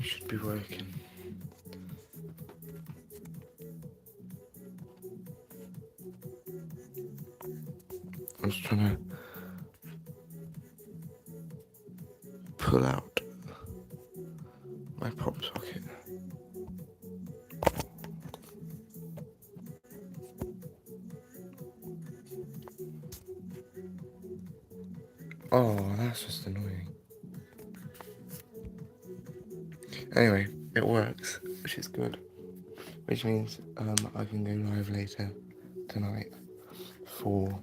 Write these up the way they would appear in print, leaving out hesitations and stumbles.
It should be working. I'm just trying to pull out my pop socket. Oh, that's just annoying. Anyway, it works, which is good. Which means I can go live later tonight for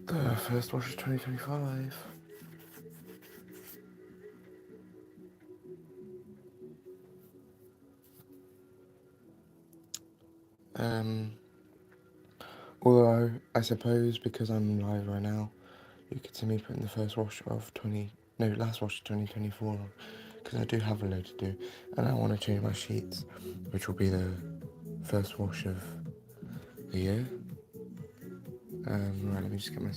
the first wash of 2025. Although I suppose because I'm live right now, you could see me putting the first wash of last wash of 2024 on, because I do have a load to do, and I want to change my sheets, which will be the first wash of the year. Right, let me just get my,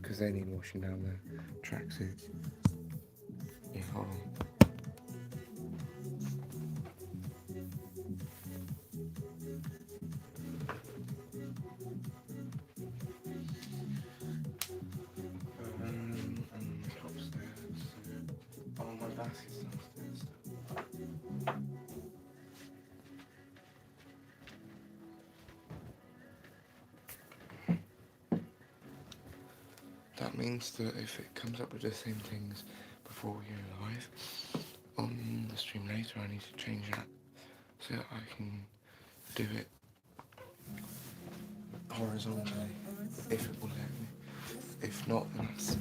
because they need washing down the tracksuit. Yeah, hold on. Upstairs. Oh, my basket's downstairs. That means that if it comes up with the same things before we go live on the stream later, I need to change that so that I can do it horizontally, if it will let me. If not, then that's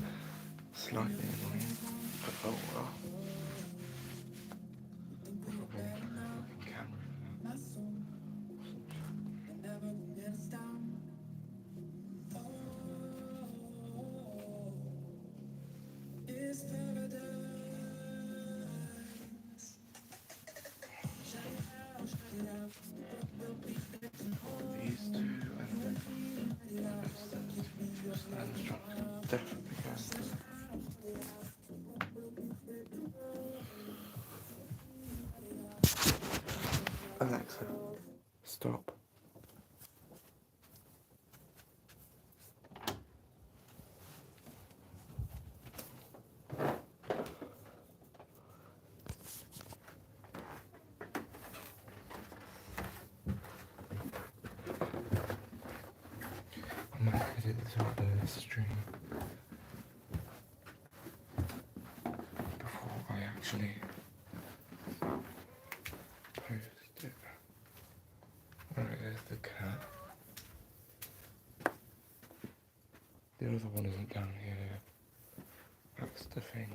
slightly annoying. But oh well. Probably need a fucking camera for that. These two and then that's definitely going. Alexa, stop. I might edit this out the stream before I actually post it. Alright, there's the cat. The other one isn't down here. That's the thing.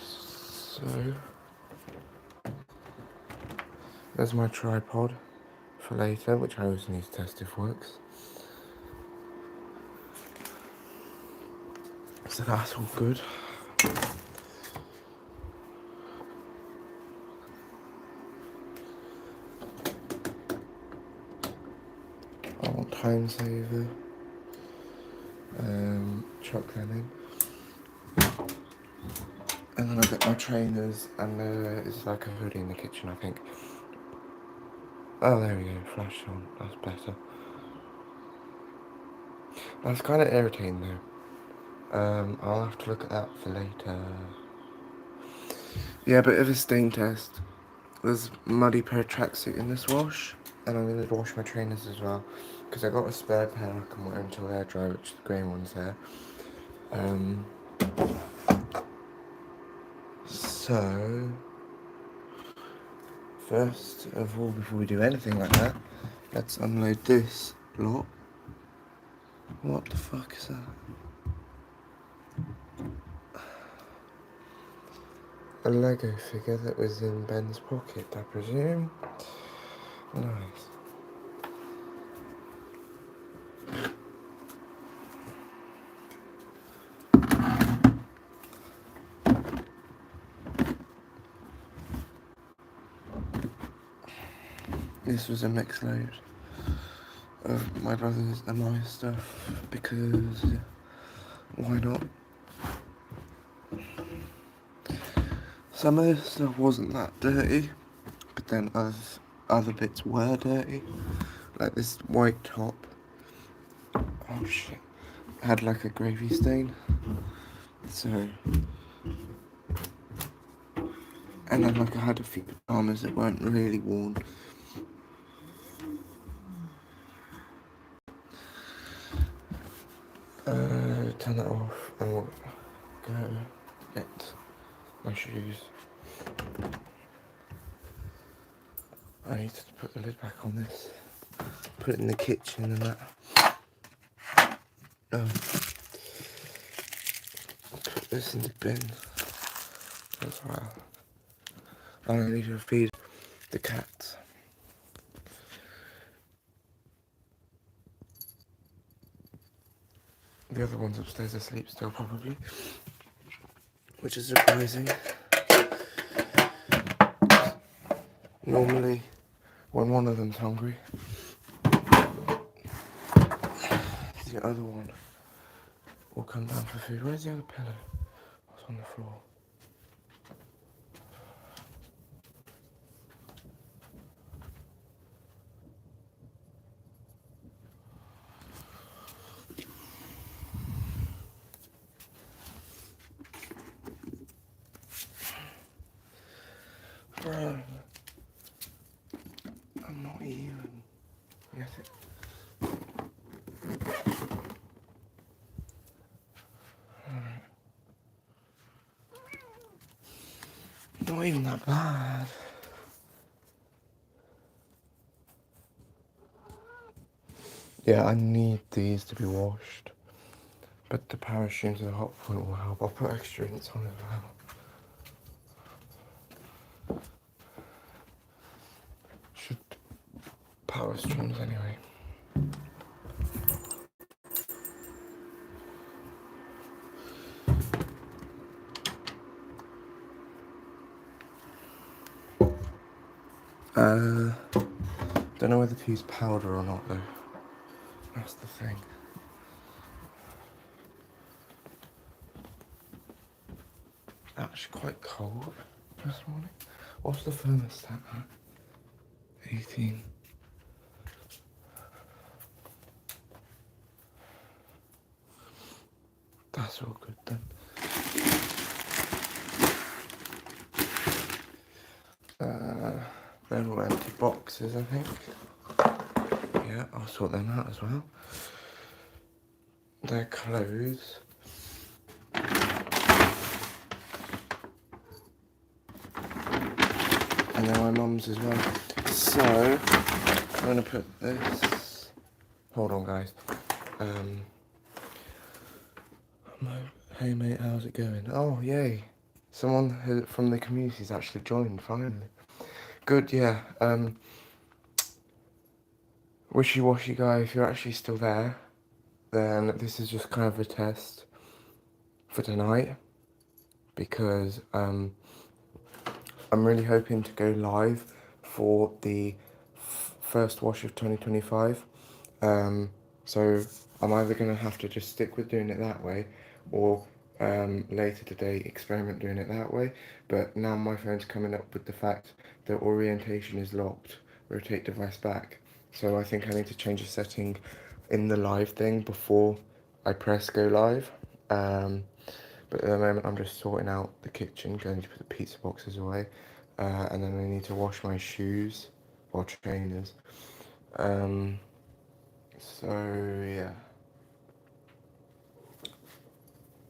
So, there's my tripod for later, which I always need to test if works. So that's all good. I want time saver. Chuck them in. And then I've got my trainers and it's like a hoodie in the kitchen, I think. Oh, there we go, flash on, that's better. That's kind of irritating though. I'll have to look at that for later. Yeah, but if a stain test, there's muddy pair of tracksuit in this wash, and I'm going to wash my trainers as well, because I got a spare pair I can wear until air dry, which the grey one's there. So, first of all, before we do anything like that, let's unload this lot. What the fuck is that? A Lego figure that was in Ben's pocket, I presume. Nice. This was a mixed load of my brother's and my stuff because why not? Some of the stuff wasn't that dirty, but then other bits were dirty. Like this white top. Oh shit. Had like a gravy stain. So, and then like I had a few pajamas that weren't really worn. Turn that off and we'll go get my shoes. I need to put the lid back on this. Put it in the kitchen and that. Put this in the bin as well. I need to feed the cats. The other one's upstairs asleep still probably, which is surprising. Normally, when one of them's hungry, the other one will come down for food. Where's the other pillow? What's on the floor? Bro, I'm not even. Yes, it. Not even that bad. Yeah, I need these to be washed. But the power streams at the hot point will help. I'll put extra rinse on as well. Should power streams anyway. Don't know whether to use powder or not though. That's the thing. Actually quite cold this morning. What's the thermostat at? 18. That's all good then. They're all empty boxes, I think. Yeah, I'll sort them out as well. Their clothes. And then my mum's as well. So, I'm going to put this... Hold on, guys. Hey mate, how's it going? Oh, yay. Someone from the community's actually joined, finally. Good, yeah. Wishy-washy guy, if you're actually still there, then this is just kind of a test for tonight, because I'm really hoping to go live for the first wash of 2025. So I'm either going to have to just stick with doing it that way, or later today experiment doing it that way. But now my phone's coming up with the fact that orientation is locked, rotate device back. So I think I need to change a setting in the live thing before I press go live. But at the moment I'm just sorting out the kitchen, going to put the pizza boxes away, and then I need to wash my shoes, or trainers. So yeah.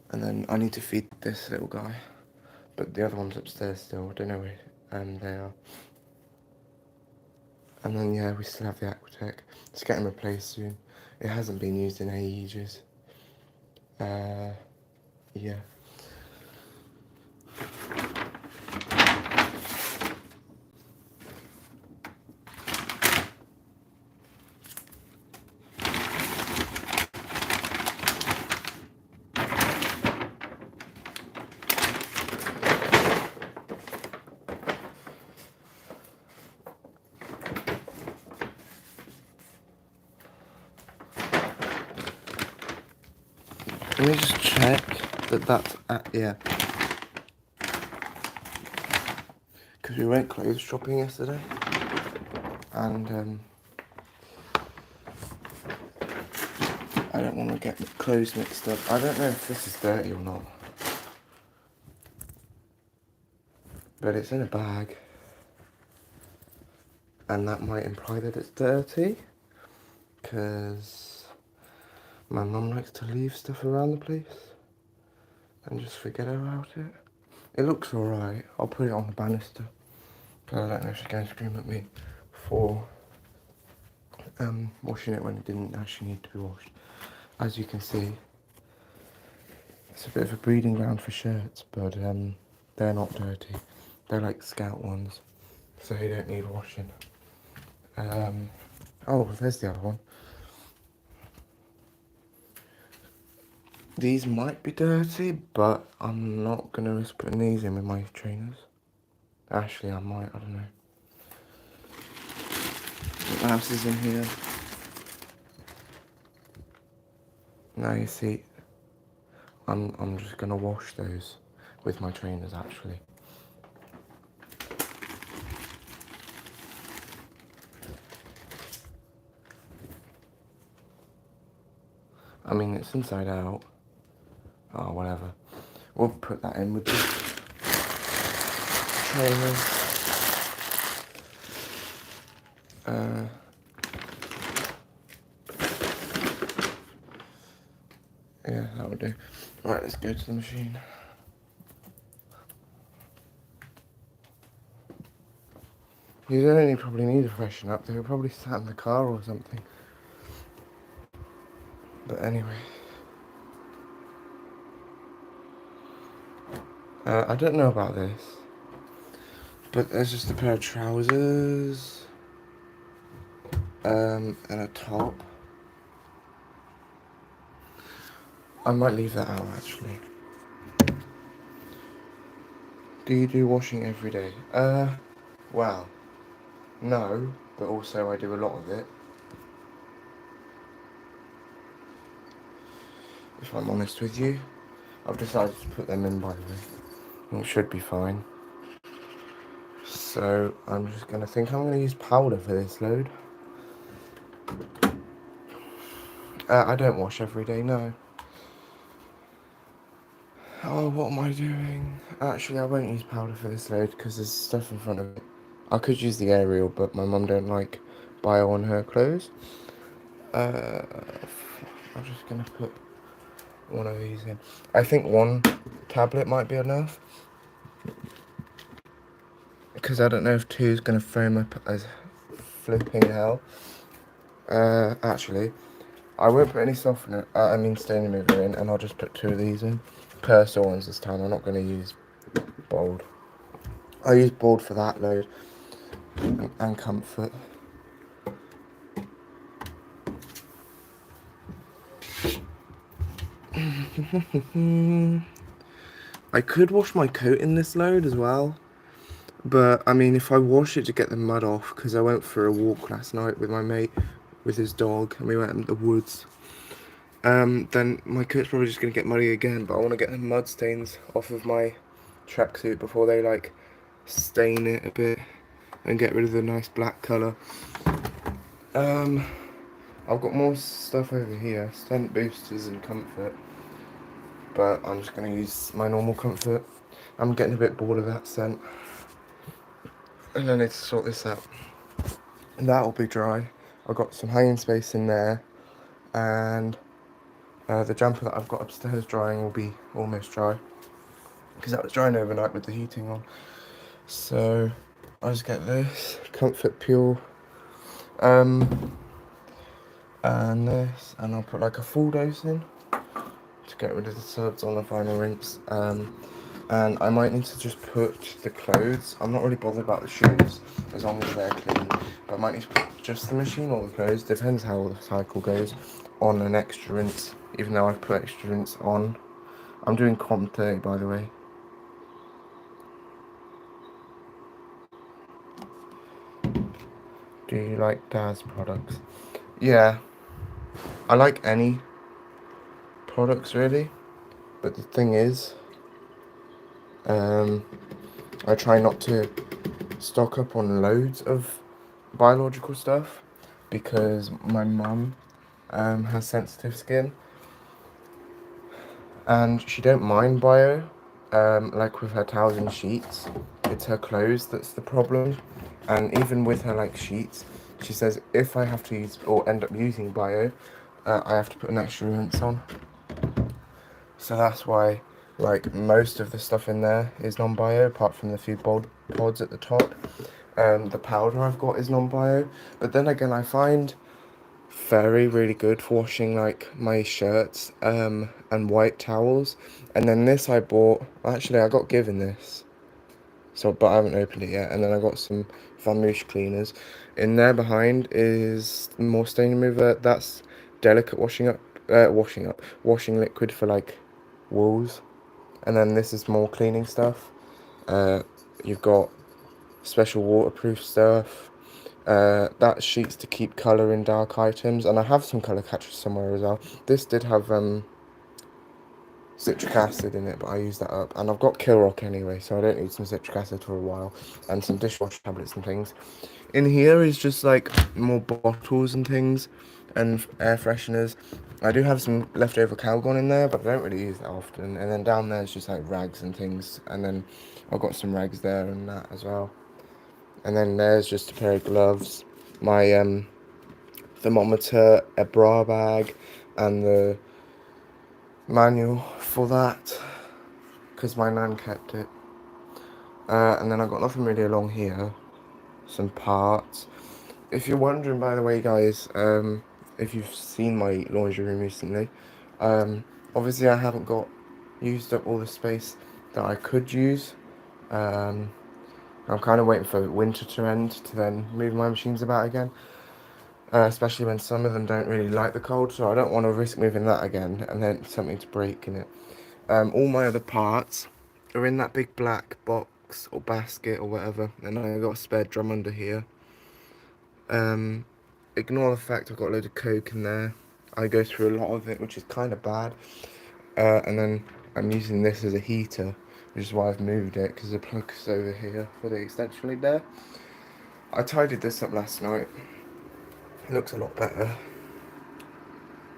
And then I need to feed this little guy, but the other one's upstairs still. I don't know where they are. And then yeah, we still have the Aquatech. It's getting replaced soon. It hasn't been used in ages. Yeah. Let me just check that that's yeah. because we went clothes shopping yesterday, and I don't want to get clothes mixed up. I don't know if this is dirty or not, but it's in a bag, and that might imply that it's dirty, because my mum likes to leave stuff around the place and just forget about it. It looks alright. I'll put it on the banister, but I don't know if she's going to scream at me for washing it when it didn't actually need to be washed. As you can see, it's a bit of a breeding ground for shirts, but they're not dirty. They're like scout ones, so they don't need washing. Oh, there's the other one. These might be dirty, but I'm not going to risk putting these in with my trainers. Actually, I might, I don't know. What else is in here? Now you see, I'm just going to wash those with my trainers, actually. I mean, it's inside out. Oh, whatever. We'll put that in with the trainers. Yeah, that would do. Right, let's go to the machine. You don't only probably need to freshen up. They were probably sat in the car or something. But anyway. I don't know about this, but there's just a pair of trousers, and a top. I might leave that out, actually. Do you do washing every day? Well, no, but also I do a lot of it. If I'm honest with you, I've decided to put them in, by the way. It should be fine. So I'm just going to I'm going to use powder for this load. I don't wash every day, no. Oh, what am I doing? Actually, I won't use powder for this load because there's stuff in front of it. I could use the Ariel, but my mum don't like bio on her clothes. I'm just going to put one of these in. I think one tablet might be enough, because I don't know if two is going to foam up as flipping hell. Actually, I won't put any softener, stain remover in, and I'll just put two of these in. Personal ones this time. I'm not going to use bold. I use bold for that load and comfort. I could wash my coat in this load as well, but I mean, if I wash it to get the mud off, because I went for a walk last night with my mate with his dog, and we went in the woods, then my coat's probably just going to get muddy again. But I want to get the mud stains off of my tracksuit before they like stain it a bit and get rid of the nice black colour. I've got more stuff over here, scent boosters and comfort, but I'm just going to use my normal comfort. I'm getting a bit bored of that scent, and I need to sort this out. That'll be dry. I've got some hanging space in there, and the jumper that I've got upstairs drying will be almost dry, because that was drying overnight with the heating on. So I'll just get this Comfort Pure, and this, and I'll put like a full dose in to get rid of the suds on the final rinse. And I might need to just put the clothes, I'm not really bothered about the shoes as long as they're clean, but I might need to put just the machine or the clothes, depends how the cycle goes, on an extra rinse, even though I've put extra rinse on. I'm doing comp 30, by the way. Do you like Daz products? Yeah, I like any products really, but the thing is, I try not to stock up on loads of biological stuff because my mum has sensitive skin, and she don't mind bio, like with her towels and sheets. It's her clothes that's the problem, and even with her like sheets, she says if I have to use or end up using bio, I have to put an extra rinse on. So that's why, like, most of the stuff in there is non-bio, apart from the few pods at the top. The powder I've got is non-bio, but then again, I find fairy really good for washing like my shirts and white towels. And then this I bought. Actually, I got given this, so but I haven't opened it yet. And then I got some Vamoosh cleaners. In there behind is more stain remover. That's delicate washing liquid for like wools. And then this is more cleaning stuff. You've got special waterproof stuff. That's sheets to keep colour in dark items, and I have some colour catchers somewhere as well. This did have citric acid in it, but I used that up, and I've got Kill Rock anyway, so I don't need some citric acid for a while, and some dishwasher tablets and things. In here is just like more bottles and things, and air fresheners. I do have some leftover Calgon in there, but I don't really use that often. And then down there is just like rags and things, and then I've got some rags there and that as well. And then there's just a pair of gloves, my thermometer, a bra bag, and the manual for that, because my nan kept it. And then I've got nothing really along here, some parts. If you're wondering, by the way, guys, if you've seen my laundry room recently, obviously I haven't got used up all the space that I could use. I'm kind of waiting for winter to end to then move my machines about again. Especially when some of them don't really like the cold, so I don't want to risk moving that again and then something to break in it. All my other parts are in that big black box or basket or whatever, and I got a spare drum under here. Ignore the fact I've got a load of coke in there. I go through a lot of it, which is kind of bad. And then I'm using this as a heater, which is why I've moved it, because the plug is over here for the extension lead there. I tidied this up last night. It looks a lot better.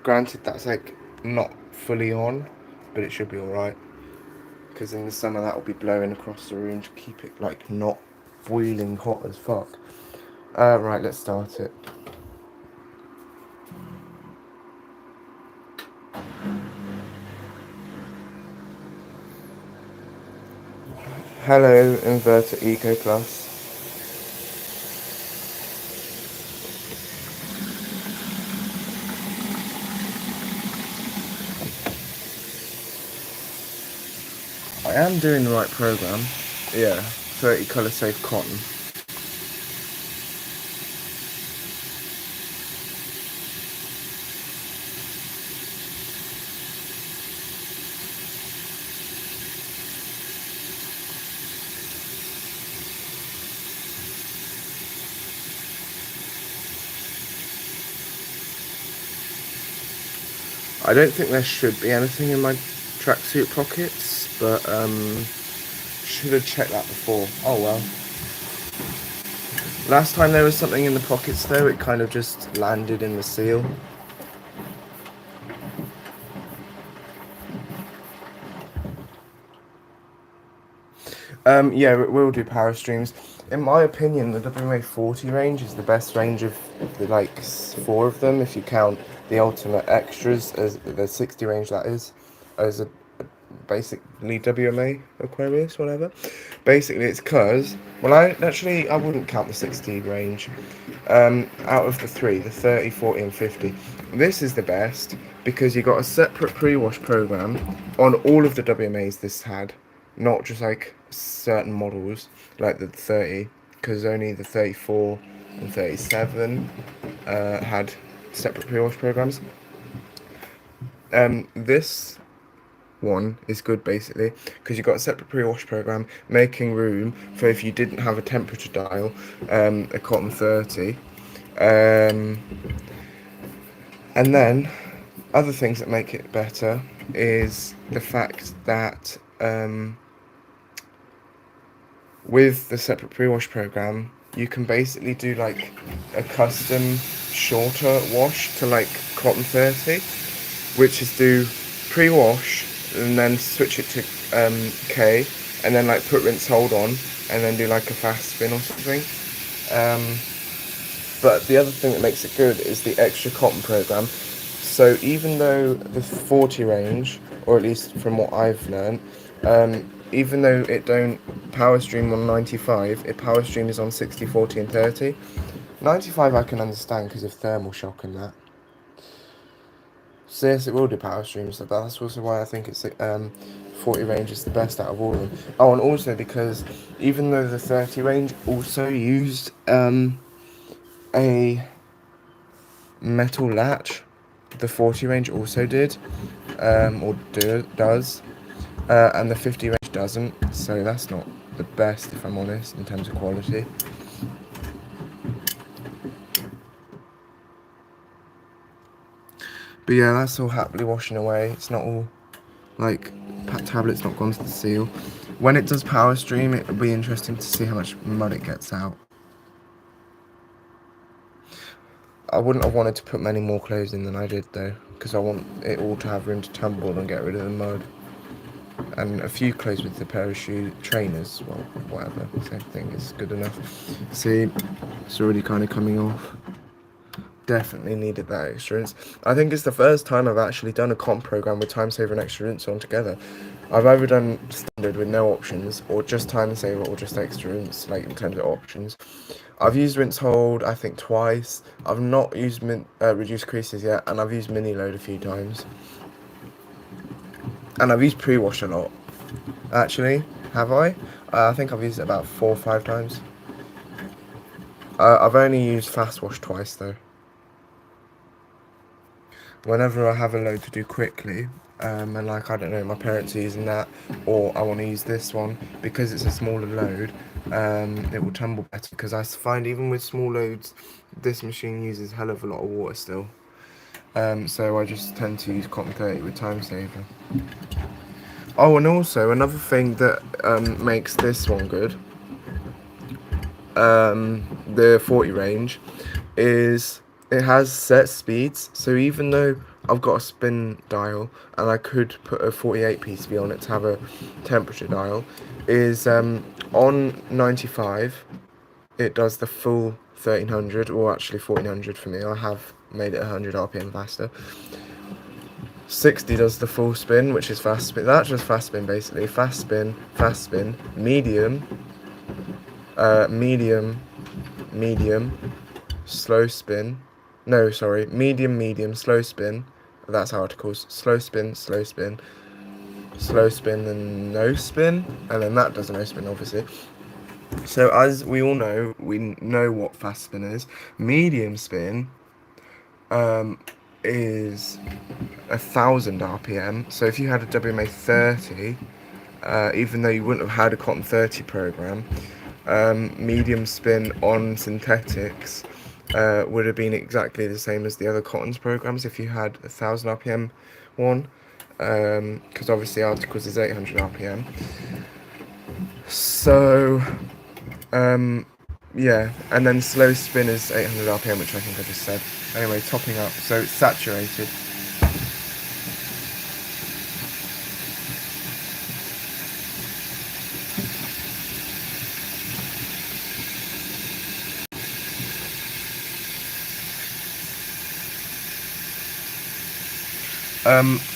Granted, that's like not fully on, but it should be alright. Because in the summer that will be blowing across the room to keep it like not boiling hot as fuck. Right, let's start it. Hello, Inverter Eco Plus. I am doing the right program. Yeah, 30 colour safe cotton. I don't think there should be anything in my tracksuit pockets, but should have checked that before. Oh well. Last time there was something in the pockets though, it kind of just landed in the seal. Yeah, it will do power streams. In my opinion, the WA40 range is the best range of the like 4 of them, if you count the ultimate extras as the 60 range that is, as a basically WMA Aquarius, whatever. Basically, it's because, well, I wouldn't count the 60 range. Out of the 3, the 30, 40, and 50, this is the best because you got a separate pre-wash program on all of the WMAs this had, not just like certain models like the 30, because only the 34 and 37 had separate pre-wash programs. This one is good basically because you've got a separate pre-wash program making room for if you didn't have a temperature dial, a cotton 30, and then other things that make it better is the fact that with the separate pre-wash program, you can basically do like a custom shorter wash to like cotton 30, which is do pre-wash and then switch it to K, and then like put rinse hold on, and then do like a fast spin or something. But the other thing that makes it good is the extra cotton program. So even though the 40 range, or at least from what I've learned, even though it don't power stream on 95, it power streams on 60, 40 and 30. 95 I can understand because of thermal shock and that. So yes, it will do power streams, but that's also why I think it's 40 range is the best out of all of them. Oh, and also because even though the 30 range also used a metal latch, the 40 range also did, does, and the 50 range doesn't, so that's not the best, if I'm honest, in terms of quality. But yeah, that's all happily washing away. It's not all, like, tablet's not gone to the seal. When it does power stream, it'll be interesting to see how much mud it gets out. I wouldn't have wanted to put many more clothes in than I did though, because I want it all to have room to tumble and get rid of the mud. And a few clothes with the pair of trainers, well, whatever, same thing is good enough. See, it's already kind of coming off. Definitely needed that extra rinse. I think it's the first time I've actually done a comp program with time saver and extra rinse on together. I've either done standard with no options, or just time saver, or just extra rinse, like in terms of options. I've used rinse hold, I think twice. I've not used reduced creases yet, and I've used mini load a few times. And I've used pre-wash a lot. Actually, have I? I think I've used it about 4 or 5 times. I've only used fast wash twice though. Whenever I have a load to do quickly, and like, I don't know, my parents are using that, or I want to use this one, because it's a smaller load, it will tumble better, because I find even with small loads, this machine uses a hell of a lot of water still. So I just tend to use cotton 30 with time saver. Oh, and also another thing that makes this one good, the 40 range, is it has set speeds. So even though I've got a spin dial and I could put a 48 PCB on it to have a temperature dial, is on 95 it does the full 1300, or actually 1400 for me. I have made it 100 RPM faster. 60 does the full spin, which is fast spin. That's just fast spin basically. Fast spin, medium, medium, slow spin. No, sorry, medium, slow spin. That's how it calls. Slow spin, slow spin, slow spin, and no spin. And then that does no spin, obviously. So as we all know, we know what fast spin is. Medium spin is 1000 RPM. So if you had a WMA 30, even though you wouldn't have had a cotton 30 program, medium spin on synthetics would have been exactly the same as the other cottons programs if you had 1000 RPM one, because obviously articles is 800 RPM. So yeah, and then slow spin is 800 RPM, which I think I just said. Anyway, topping up, so it's saturated.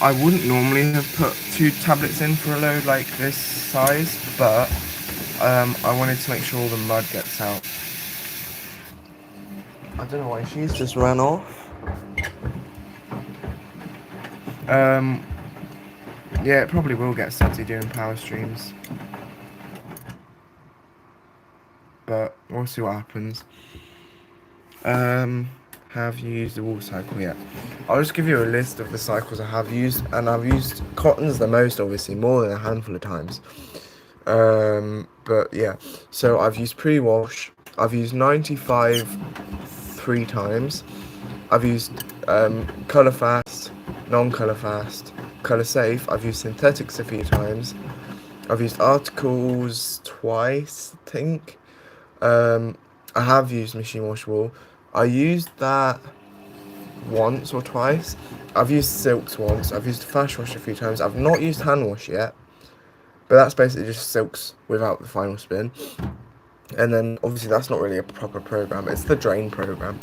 I wouldn't normally have put 2 tablets in for a load like this size, but I wanted to make sure all the mud gets out. I don't know why she's just ran off. Yeah, it probably will get sudsy doing power streams, but we'll see what happens. Have you used the wool cycle yet? I'll just give you a list of the cycles I have used, and I've used cottons the most, obviously, more than a handful of times. But yeah, so I've used pre-wash, I've used 95 3 times, I've used colour fast, non-colour fast, colour safe, I've used synthetics a few times, I've used articles twice, I think. Um, I have used machine washable. I used that once or twice. I've used silks once. I've used flash wash a few times. I've not used hand wash yet, but that's basically just silks without the final spin. And then obviously that's not really a proper program. It's the drain program.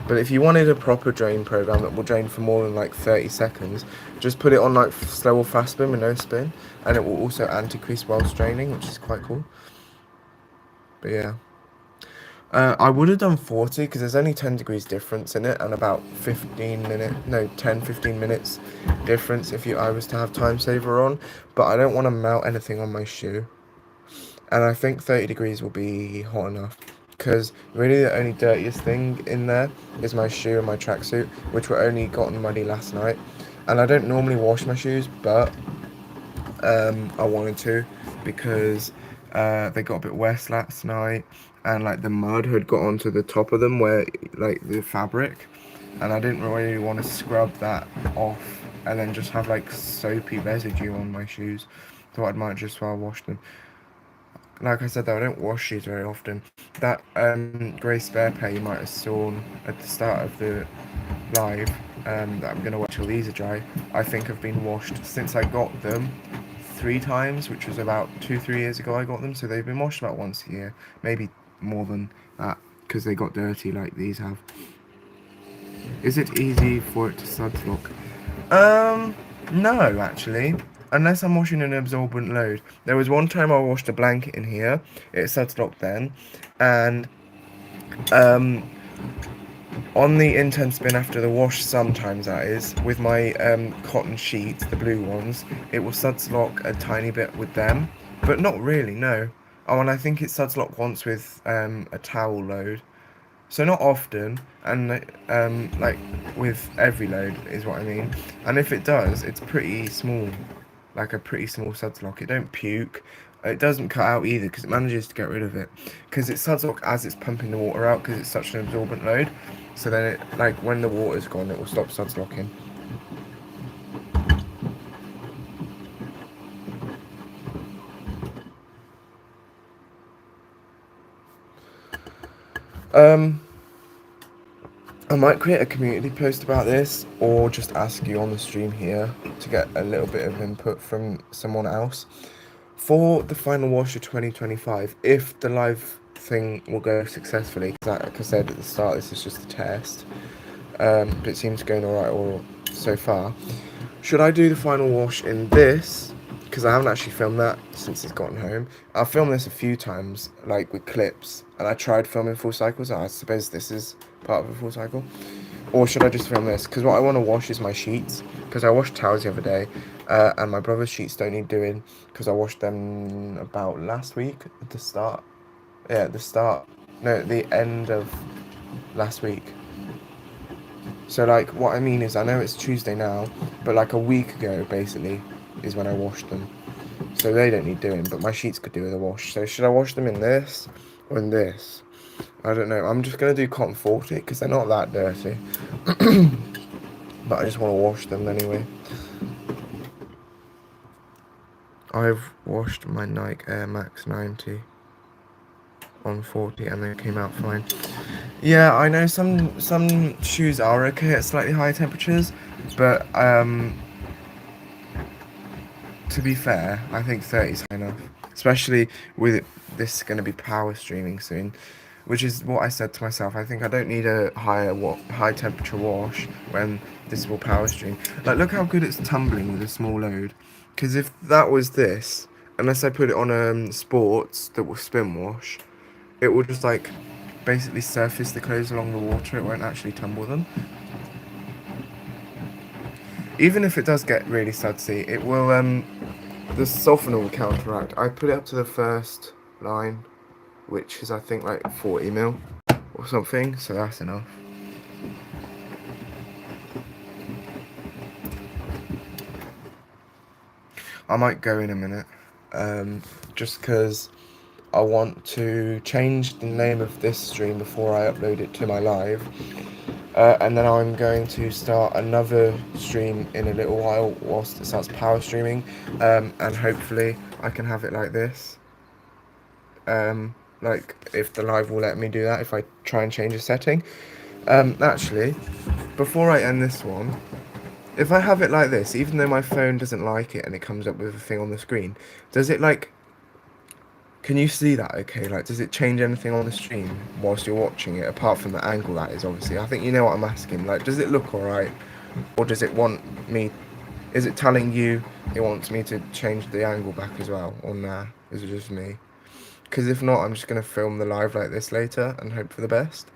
But if you wanted a proper drain program that will drain for more than like 30 seconds, just put it on like slow or fast spin with no spin, and it will also anti-crease whilst draining, which is quite cool. But yeah. I would have done 40 because there's only 10 degrees difference in it and about 15 minutes difference if I was to have time saver on, but I don't want to melt anything on my shoe. And I think 30 degrees will be hot enough because really the only dirtiest thing in there is my shoe and my tracksuit, which were only gotten muddy last night. And I don't normally wash my shoes, but I wanted to because they got a bit wet last night, and like the mud had got onto the top of them where like the fabric, and I didn't really want to scrub that off and then just have like soapy residue on my shoes. Thought I might just well wash them. Like I said though, I don't wash shoes very often. That grey spare pair you might have saw at the start of the live, that I'm going to wait till these are dry, I think have been washed since I got them 3 times, which was about 2-3 years ago I got them, so they've been washed about once a year, maybe more than that, because they got dirty like these have. Is it easy for it to suds lock? No, actually. Unless I'm washing an absorbent load. There was one time I washed a blanket in here, it suds locked then, and on the intense spin after the wash, sometimes that is, with my cotton sheets, the blue ones, it will suds lock a tiny bit with them, but not really, no. Oh, and I think it suds lock once with a towel load. So not often, and like with every load is what I mean. And if it does, it's pretty small, like a pretty small suds lock. It don't puke. It doesn't cut out either because it manages to get rid of it. Because it suds lock as it's pumping the water out because it's such an absorbent load. So then it, like when the water's gone, it will stop suds locking. I might create a community post about this or just ask you on the stream here to get a little bit of input from someone else. For the final wash of 2025, if the live thing will go successfully, like I said at the start, this is just a test, but it seems going alright all so far. Should I do the final wash in this? Because I haven't actually filmed that since it's gotten home. I've filmed this a few times, like with clips, and I tried filming full cycles, and I suppose this is part of a full cycle. Or should I just film this? Because what I want to wash is my sheets, because I washed towels the other day, and my brother's sheets don't need doing, because I washed them about last week, at the start. Yeah, at the start. No, at the end of last week. So, like, what I mean is, I know it's Tuesday now, but like a week ago, basically, is when I washed them. So they don't need doing, but my sheets could do with a wash. So should I wash them in this or in this? I don't know. I'm just going to do cotton 40 because they're not that dirty. But I just want to wash them anyway. I've washed my Nike Air Max 90 on 40 and they came out fine. Yeah, I know some shoes are okay at slightly higher temperatures, but to be fair, I think 30 is high enough, especially with this going to be power streaming soon, which is what I said to myself. I think I don't need a high temperature wash when this will power stream. Like, look how good it's tumbling with a small load. Because if that was this, unless I put it on sports that will spin wash, it will just like basically surface the clothes along the water. It won't actually tumble them. Even if it does get really sudsy, it will the softener will counteract. I put it up to the first line, which is I think like 40 mil or something, so that's enough. I might go in a minute, just because I want to change the name of this stream before I upload it to my live, And then I'm going to start another stream in a little while whilst it starts power streaming, and hopefully I can have it like this. Like if the live will let me do that, if I try and change a setting. Actually, before I end this one, if I have it like this, even though my phone doesn't like it and it comes up with a thing on the screen, does it like, can you see that okay? Like, does it change anything on the stream whilst you're watching it, apart from the angle that is, obviously? I think you know what I'm asking. Like, does it look alright? Or does it want me, is it telling you it wants me to change the angle back as well? Or nah, is it just me? Because if not, I'm just going to film the live like this later and hope for the best.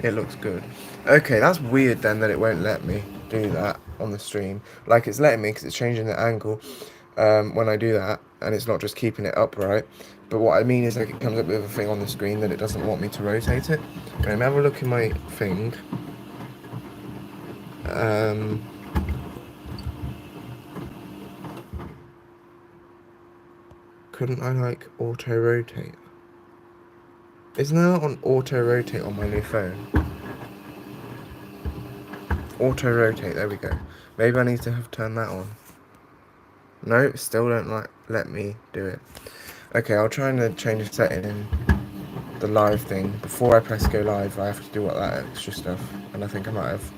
It looks good. Okay, that's weird then that it won't let me do that on the stream. Like, it's letting me because it's changing the angle when I do that, and it's not just keeping it upright. But what I mean is, like, it comes up with a thing on the screen that it doesn't want me to rotate it. Okay, let me have a look in my thing. Couldn't I, like, auto-rotate? Isn't there on auto-rotate on my new phone? Auto-rotate, there we go. Maybe I need to have turned that on. No, still don't like let me do it. Okay, I'll try and change a setting in the live thing. Before I press go live, I have to do all that extra stuff. And I think I might have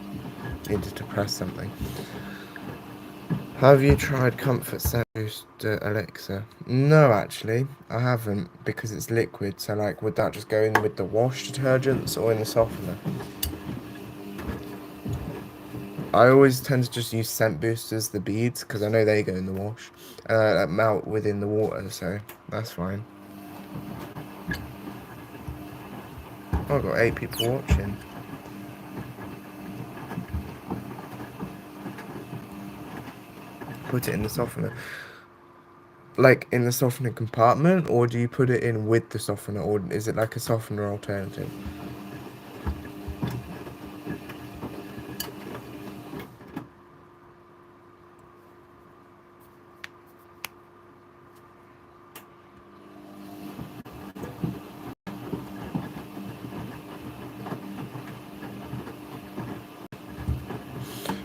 needed to press something. Have you tried Comfort Set Boost Alexa? No, actually, I haven't, because it's liquid. So, like, would that just go in with the wash detergents or in the softener? I always tend to just use scent boosters, the beads, because I know they go in the wash. That melt within the water, so that's fine. Oh, I've got 8 people watching. Put it in the softener. Like, in the softener compartment, or do you put it in with the softener, or is it like a softener alternative?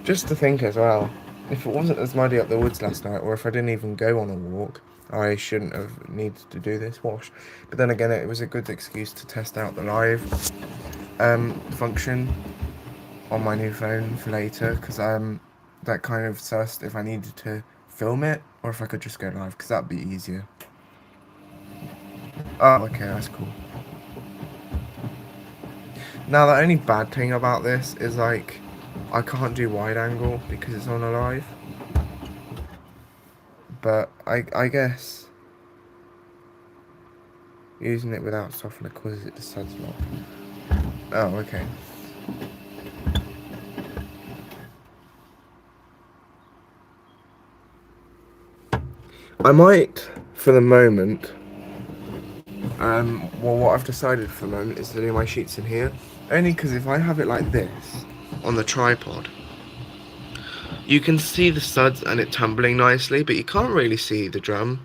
Just to think as well, if it wasn't as muddy up the woods last night, or if I didn't even go on a walk, I shouldn't have needed to do this wash. But then again, it was a good excuse to test out the live function on my new phone for later, because that kind of sussed if I needed to film it, or if I could just go live, because that'd be easier. Oh, okay, that's cool. Now, the only bad thing about this is, like, I can't do wide angle because it's on a live. But I guess using it without softener causes it to suds lock. Oh, okay. I might, for the moment, well, what I've decided for the moment is to do my sheets in here. Only because if I have it like this, on the tripod, you can see the suds and it tumbling nicely, but you can't really see the drum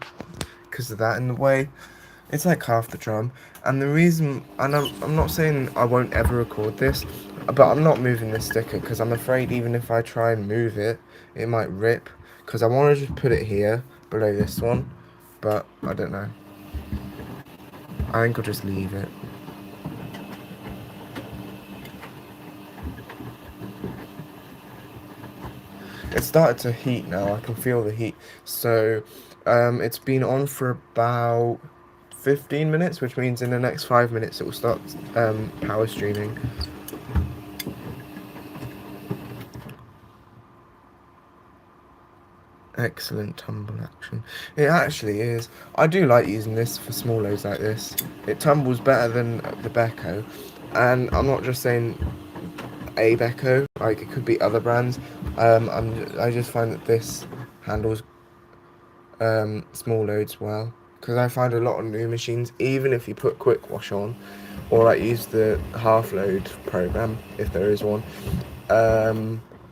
because of that in the way. It's like half the drum. And the reason, and I'm not saying I won't ever record this, but I'm not moving this sticker because I'm afraid even if I try and move it, it might rip. Because I want to just put it here, below this one, but I don't know. I think I'll just leave it. It started to heat now, I can feel the heat. So, it's been on for about 15 minutes, which means in the next 5 minutes it will start power streaming. Excellent tumble action. It actually is. I do like using this for small loads like this. It tumbles better than the Beko, and I'm not just saying a Beko, like it could be other brands. I just find that this handles small loads well, because I find a lot of new machines, even if you put quick wash on or like use the half load program if there is one,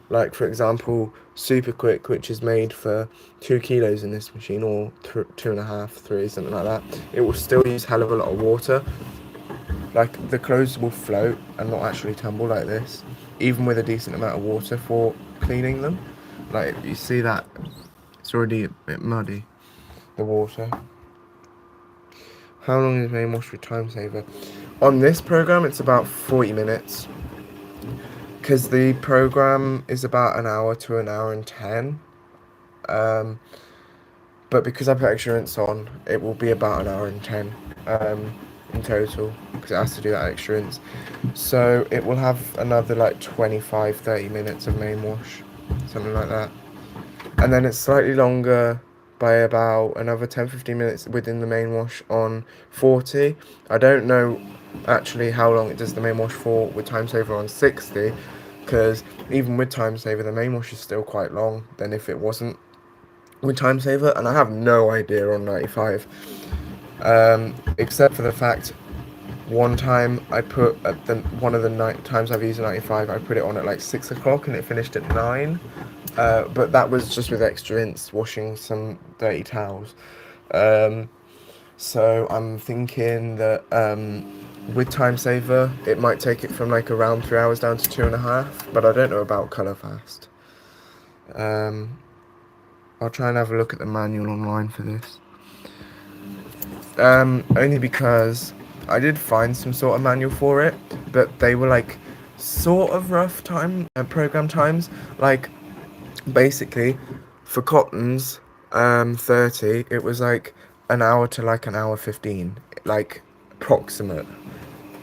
like for example super quick, which is made for 2 kilos in this machine, or 2.5, 3, something like that, it will still use hell of a lot of water. like the clothes will float and not actually tumble like this, even with a decent amount of water for cleaning them. Like you see that it's already a bit muddy, the water. How long is main wash for time saver? On this program it's about 40 minutes, because the program is about an hour to an hour and 10. But because I put extra rinse on, it will be about an hour and 10 in total, because it has to do that extra rinse. So it will have another like 25-30 minutes of main wash, something like that. And then it's slightly longer by about another 10-15 minutes within the main wash on 40. I don't know actually how long it does the main wash for with time saver on 60, because even with time saver the main wash is still quite long than if it wasn't with time saver. And I have no idea on 95, except for the fact one time I put at the one of the night times I've used a 95, I put it on at like 6 o'clock and it finished at 9. But that was just with extra rinse, washing some dirty towels. So I'm thinking that with time saver it might take it from like around 3 hours down to 2.5. But I don't know about colour fast. I'll try and have a look at the manual online for this. Only because I did find some sort of manual for it, but they were like sort of rough program times. Like basically for cottons, 30, it was like an hour to like an hour 15, like approximate.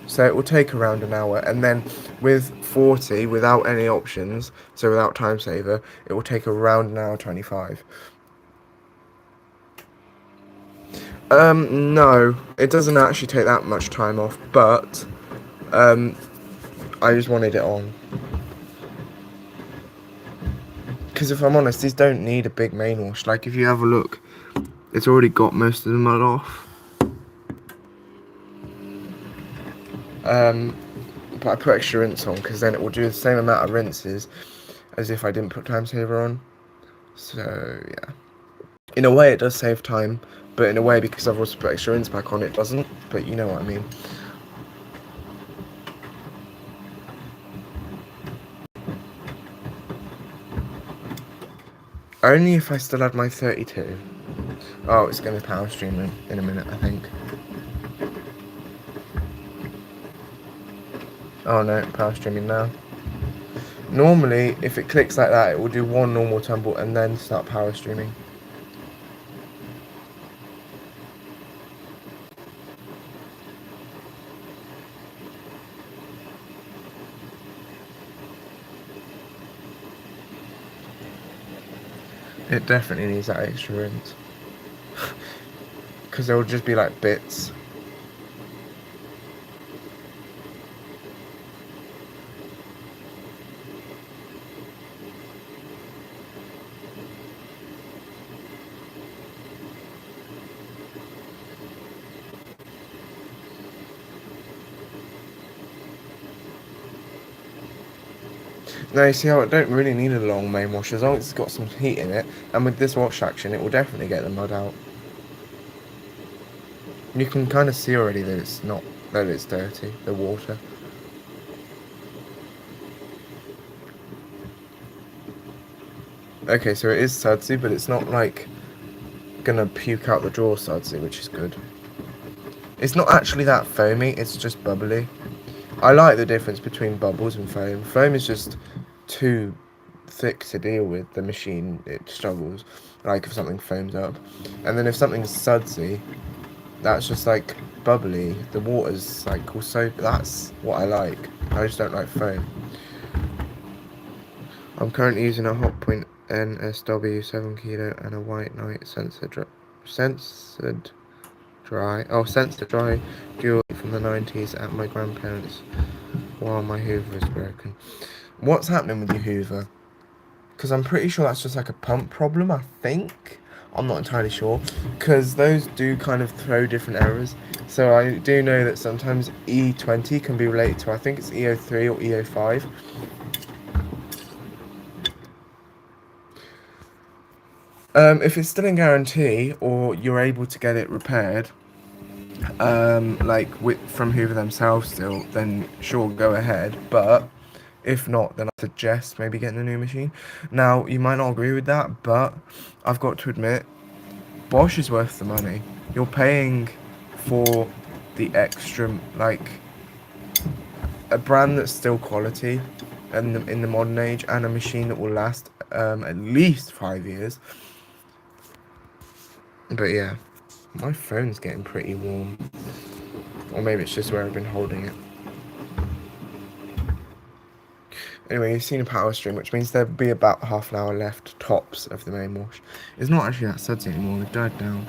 So it will take around an hour, and then with 40, without any options, so without time saver, it will take around an hour 25. No, it doesn't actually take that much time off, but I just wanted it on. Because if I'm honest, these don't need a big main wash. Like if you have a look, it's already got most of the mud off. But I put extra rinse on because then it will do the same amount of rinses as if I didn't put time saver on. So yeah, in a way it does save time, but in a way because I've also put extra rinse back on, it doesn't. But you know what I mean. Only if I still had my 32. Oh, it's going to power stream in a minute, I think. Oh no, power streaming now. Normally, if it clicks like that, it will do one normal tumble and then start power streaming. It definitely needs that extra rinse. Because there will just be like bits. Now you see how it don't really need a long main wash as long as it's got some heat in it, and with this wash action it will definitely get the mud out. You can kind of see already that it's dirty, the water. Okay, so it is sudsy, but it's not like gonna puke out the drawer sudsy, which is good. It's not actually that foamy, it's just bubbly. I like the difference between bubbles and foam. Foam is just too thick to deal with. The machine, it struggles, like if something foams up. And then if something's sudsy, that's just like bubbly. The water's like also, that's what I like. I just don't like foam. I'm currently using a Hotpoint NSW 7 kilo and a White Knight sensor dry dual from the 90s at my grandparents while my Hoover is broken. What's happening with your Hoover? Because I'm pretty sure that's just like a pump problem, I think. I'm not entirely sure, because those do kind of throw different errors. So I do know that sometimes E20 can be related to, I think it's E03 or E05. If it's still in guarantee or you're able to get it repaired, like from Hoover themselves still, then sure, go ahead. But if not, then I suggest maybe getting a new machine. Now, you might not agree with that, but I've got to admit, Bosch is worth the money. You're paying for the extra, like, a brand that's still quality in the modern age, and a machine that will last at least 5 years. But yeah, my phone's getting pretty warm. Or maybe it's just where I've been holding it. Anyway, you've seen a power stream, which means there'll be about half an hour left, tops, of the main wash. It's not actually that sudsy anymore, they've died down.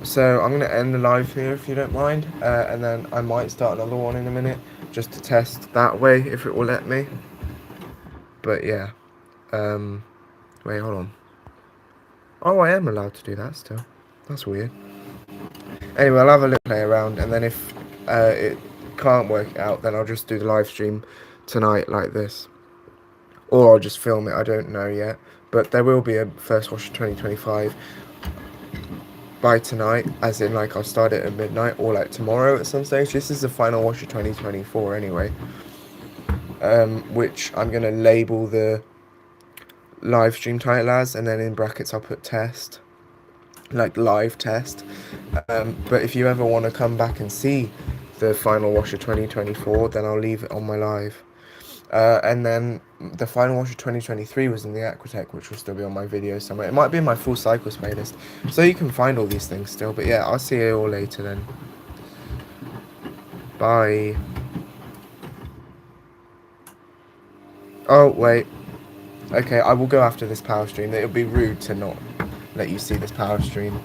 So I'm going to end the live here if you don't mind, and then I might start another one in a minute, just to test that way, if it will let me. But yeah, wait, hold on. Oh, I am allowed to do that still. That's weird. Anyway, I'll have a little play around, and then if it can't work out, then I'll just do the live stream tonight like this. Or I'll just film it, I don't know yet. But there will be a first wash of 2025 by tonight, as in like I'll start it at midnight, or like tomorrow at some stage. This is the final wash of 2024 anyway. Which I'm going to label the live stream title as, and then in brackets I'll put test. Like live test. But if you ever want to come back and see the final wash of 2024, then I'll leave it on my live. And then the final wash of 2023 was in the Aquatech, which will still be on my video somewhere. It might be in my full cycles playlist, so you can find all these things still. But yeah, I'll see you all later then. Bye. Oh, wait. Okay, I will go after this power stream. It would be rude to not let you see this power stream.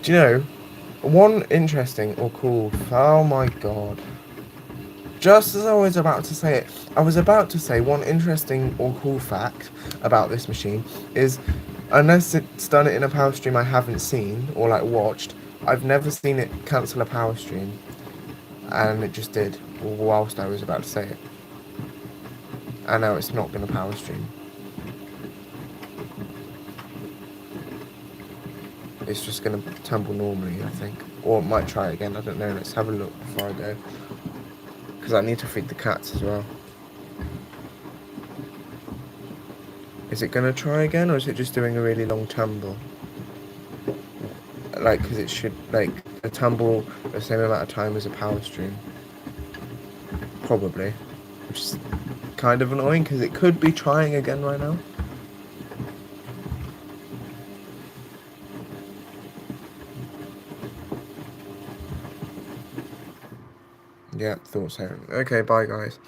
Do you know, one interesting or cool... Oh my god. Just as I was about to say it, I was about to say one interesting or cool fact about this machine is, unless it's done it in a power stream I haven't seen or like watched, I've never seen it cancel a power stream, and it just did whilst I was about to say it. And now it's not going to power stream. It's just going to tumble normally, I think. Or it might try again, I don't know. Let's have a look before I go. Because I need to feed the cats as well. Is it going to try again, or is it just doing a really long tumble? Like, because it should, like, a tumble the same amount of time as a power stream. Probably. Which is kind of annoying, because it could be trying again right now. Yeah, thought so. Okay, bye guys.